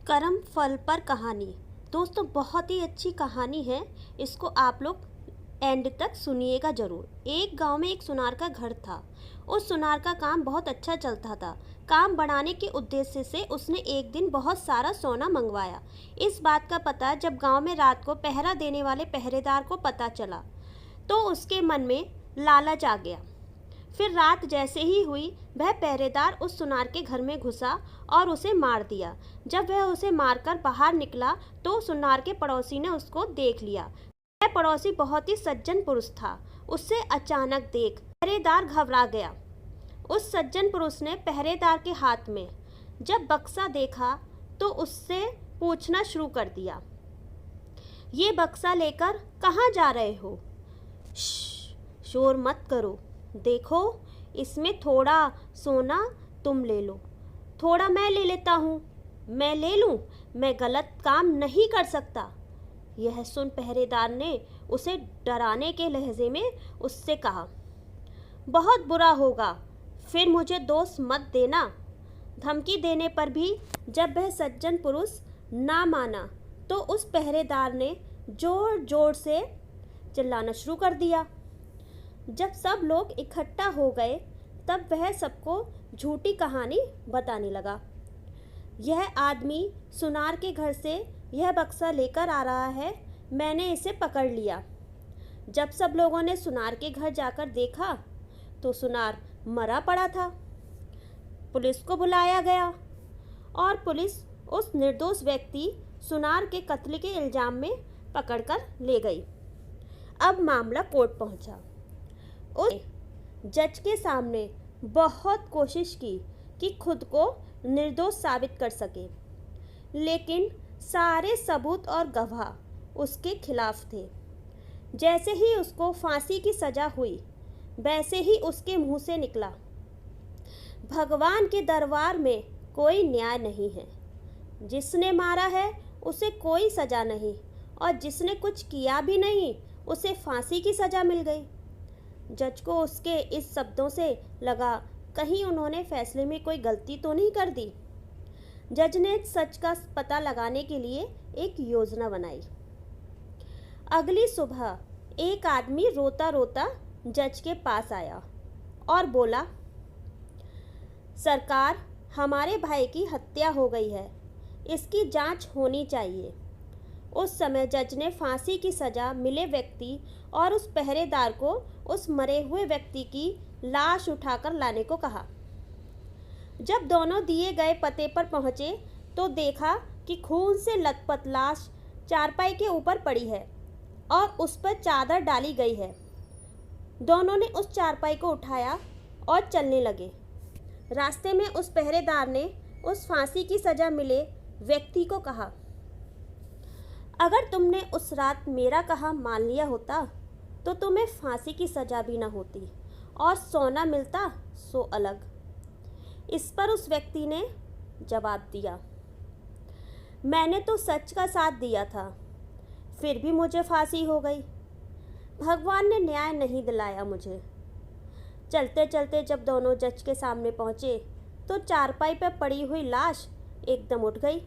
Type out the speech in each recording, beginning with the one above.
कर्म फल पर कहानी। दोस्तों, बहुत ही अच्छी कहानी है। इसको आप लोग एंड तक सुनिएगा ज़रूर। एक गांव में एक सुनार का घर था। उस सुनार का काम बहुत अच्छा चलता था। काम बढ़ाने के उद्देश्य से उसने एक दिन बहुत सारा सोना मंगवाया। इस बात का पता जब गांव में रात को पहरा देने वाले पहरेदार को पता चला तो उसके मन में लालच आ गया। फिर रात जैसे ही हुई, वह पहरेदार उस सुनार के घर में घुसा और उसे मार दिया। जब वह उसे मारकर बाहर निकला तो सुनार के पड़ोसी ने उसको देख लिया। वह पड़ोसी बहुत ही सज्जन पुरुष था। उससे अचानक देख पहरेदार घबरा गया। उस सज्जन पुरुष ने पहरेदार के हाथ में जब बक्सा देखा तो उससे पूछना शुरू कर दिया, ये बक्सा लेकर कहाँ जा रहे हो? शोर मत करो, देखो इसमें थोड़ा सोना तुम ले लो, थोड़ा मैं ले लेता हूँ। मैं ले लूँ, मैं गलत काम नहीं कर सकता। यह सुन पहरेदार ने उसे डराने के लहजे में उससे कहा, बहुत बुरा होगा, फिर मुझे दोष मत देना। धमकी देने पर भी जब वह सज्जन पुरुष ना माना तो उस पहरेदार ने जोर जोर से चिल्लाना शुरू कर दिया। जब सब लोग इकट्ठा हो गए तब वह सबको झूठी कहानी बताने लगा। यह आदमी सुनार के घर से यह बक्सा लेकर आ रहा है, मैंने इसे पकड़ लिया। जब सब लोगों ने सुनार के घर जाकर देखा तो सुनार मरा पड़ा था। पुलिस को बुलाया गया और पुलिस उस निर्दोष व्यक्ति सुनार के कत्ल के इल्जाम में पकड़कर ले गई। अब मामला कोर्ट पहुंचा। उस जज के सामने बहुत कोशिश की कि खुद को निर्दोष साबित कर सके, लेकिन सारे सबूत और गवाह उसके खिलाफ थे। जैसे ही उसको फांसी की सज़ा हुई वैसे ही उसके मुंह से निकला, भगवान के दरबार में कोई न्याय नहीं है। जिसने मारा है उसे कोई सज़ा नहीं और जिसने कुछ किया भी नहीं उसे फांसी की सज़ा मिल गई। जज को उसके इस शब्दों से लगा कहीं उन्होंने फैसले में कोई गलती तो नहीं कर दी। जज ने सच का पता लगाने के लिए एक योजना बनाई। अगली सुबह एक आदमी रोता रोता जज के पास आया और बोला, सरकार, हमारे भाई की हत्या हो गई है, इसकी जांच होनी चाहिए। उस समय जज ने फांसी की सज़ा मिले व्यक्ति और उस पहरेदार को उस मरे हुए व्यक्ति की लाश उठाकर लाने को कहा। जब दोनों दिए गए पते पर पहुंचे तो देखा कि खून से लथपथ लाश चारपाई के ऊपर पड़ी है और उस पर चादर डाली गई है। दोनों ने उस चारपाई को उठाया और चलने लगे। रास्ते में उस पहरेदार ने उस फांसी की सज़ा मिले व्यक्ति को कहा, अगर तुमने उस रात मेरा कहा मान लिया होता तो तुम्हें फांसी की सज़ा भी ना होती और सोना मिलता सो अलग। इस पर उस व्यक्ति ने जवाब दिया, मैंने तो सच का साथ दिया था, फिर भी मुझे फांसी हो गई। भगवान ने न्याय नहीं दिलाया मुझे। चलते चलते जब दोनों जज के सामने पहुँचे तो चारपाई पर पड़ी हुई लाश एकदम उठ गई।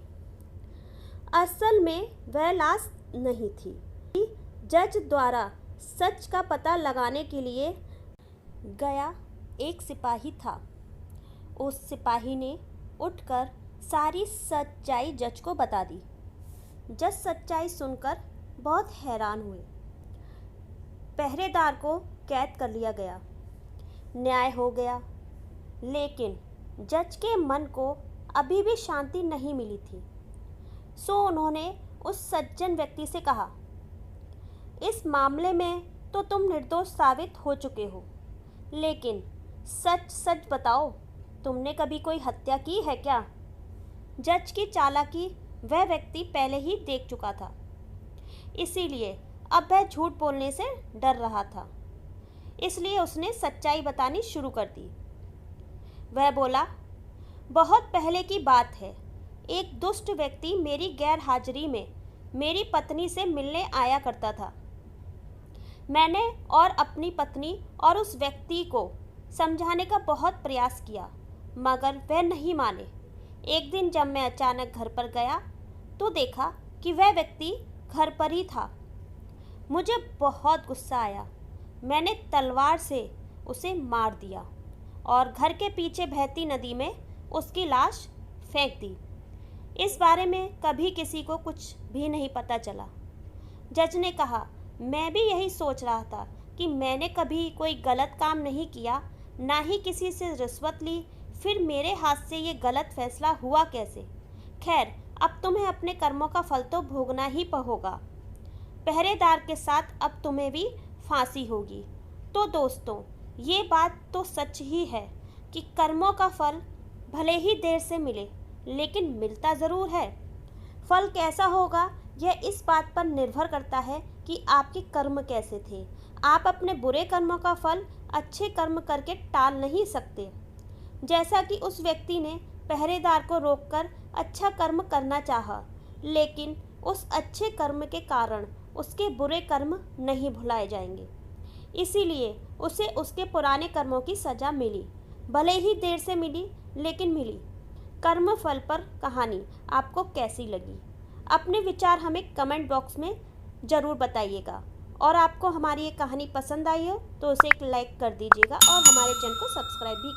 असल में वह लाश नहीं थी। जज द्वारा सच का पता लगाने के लिए गया एक सिपाही था। उस सिपाही ने उठकर सारी सच्चाई जज को बता दी। जज सच्चाई सुनकर बहुत हैरान हुए। पहरेदार को कैद कर लिया गया, न्याय हो गया, लेकिन जज के मन को अभी भी शांति नहीं मिली थी। सो उन्होंने उस सज्जन व्यक्ति से कहा, इस मामले में तो तुम निर्दोष साबित हो चुके हो, लेकिन सच सच बताओ, तुमने कभी कोई हत्या की है क्या? जज की चालाकी वह व्यक्ति पहले ही देख चुका था, इसीलिए अब वह झूठ बोलने से डर रहा था। इसलिए उसने सच्चाई बतानी शुरू कर दी। वह बोला, बहुत पहले की बात है, एक दुष्ट व्यक्ति मेरी गैर हाजिरी में मेरी पत्नी से मिलने आया करता था। मैंने और अपनी पत्नी और उस व्यक्ति को समझाने का बहुत प्रयास किया, मगर वह नहीं माने। एक दिन जब मैं अचानक घर पर गया तो देखा कि वह व्यक्ति घर पर ही था। मुझे बहुत गुस्सा आया। मैंने तलवार से उसे मार दिया और घर के पीछे बहती नदी में उसकी लाश फेंक दी। इस बारे में कभी किसी को कुछ भी नहीं पता चला। जज ने कहा, मैं भी यही सोच रहा था कि मैंने कभी कोई गलत काम नहीं किया, ना ही किसी से रिश्वत ली, फिर मेरे हाथ से ये गलत फैसला हुआ कैसे? खैर, अब तुम्हें अपने कर्मों का फल तो भोगना ही होगा। पहरेदार के साथ अब तुम्हें भी फांसी होगी। तो दोस्तों, ये बात तो सच ही है कि कर्मों का फल भले ही देर से मिले, लेकिन मिलता ज़रूर है। फल कैसा होगा यह इस बात पर निर्भर करता है कि आपके कर्म कैसे थे। आप अपने बुरे कर्मों का फल अच्छे कर्म करके टाल नहीं सकते। जैसा कि उस व्यक्ति ने पहरेदार को रोककर अच्छा कर्म करना चाहा, लेकिन उस अच्छे कर्म के कारण उसके बुरे कर्म नहीं भुलाए जाएंगे। इसीलिए उसे उसके पुराने कर्मों की सज़ा मिली, भले ही देर से मिली, लेकिन मिली। कर्म फल पर कहानी आपको कैसी लगी? अपने विचार हमें कमेंट बॉक्स में ज़रूर बताइएगा। और आपको हमारी ये कहानी पसंद आई हो तो उसे एक लाइक कर दीजिएगा और हमारे चैनल को सब्सक्राइब भी